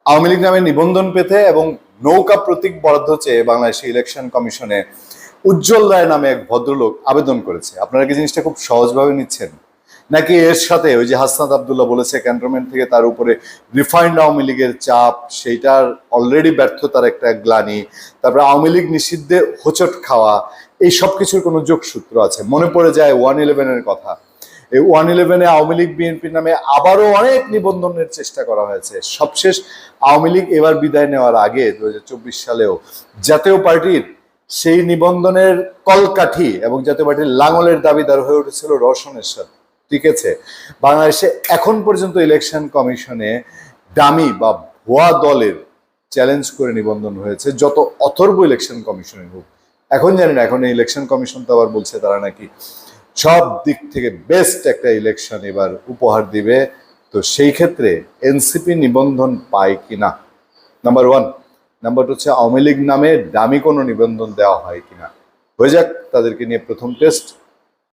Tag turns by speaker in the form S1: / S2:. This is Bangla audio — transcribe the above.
S1: আওয়ামী লীগ নামে নিবন্ধন পেতে এবং নৌকা প্রতীক বরাদ্দ চেয়ে বাংলাদেশ ইলেকশন কমিশনে উজ্জ্বল রায় নামে এক ভদ্রলোক আবেদন করেছে। আপনারা কি জিনিসটা খুব সহজভাবে নিচ্ছেন, নাকি এর সাথে ওই যে হাসনাত আব্দুল্লাহ বলেছে ক্যান্টনমেন্ট থেকে তার উপরে রিফাইন্ড আওয়ামী লীগের চাপ, সেইটার অলরেডি ব্যর্থতার একটা গ্লানি, তারপরে আওয়ামী লীগ নিষিদ্ধে হোঁচট খাওয়া, এই সব কিছুর কোনো যোগসূত্র আছে? মনে পড়ে যায় 111-এর কথা। এই 111-এ আওয়ামী লীগ বিএনপির নামে আবারও অনেক নিবন্ধনের চেষ্টা করা হয়েছে। সবশেষ আওয়ামী লীগ এবার বিদায় নেওয়ার আগে 2024 সালেও জাতীয় পার্টির সেই নিবন্ধনের কলকাঠি এবং জাতীয় পার্টির লাঙলের দাবিদার হয়ে উঠেছিল রওশনের সাথে। ঠিক আছে, বাংলাদেশে এখন পর্যন্ত ইলেকশন কমিশনে ডামি বা ভুয়া দলের চ্যালেঞ্জ করে নিবন্ধন হয়েছে, যত অথর্ব ইলেকশন কমিশনে হোক। এখন জানি না, এখন ইলেকশন কমিশন তো আবার বলছে তারা নাকি সব দিক থেকে বেস্ট একটা ইলেকশন এবার উপহার দিবে। তো সেই ক্ষেত্রে এনসিপি নিবন্ধন পায় কিনা, নাম্বার 1। নাম্বার 2 হচ্ছে আওয়ামী লীগ নামে দামি কোনো নিবন্ধন দেওয়া হয় কিনা। হয়ে যাক তাদেরকে নিয়ে প্রথম টেস্ট।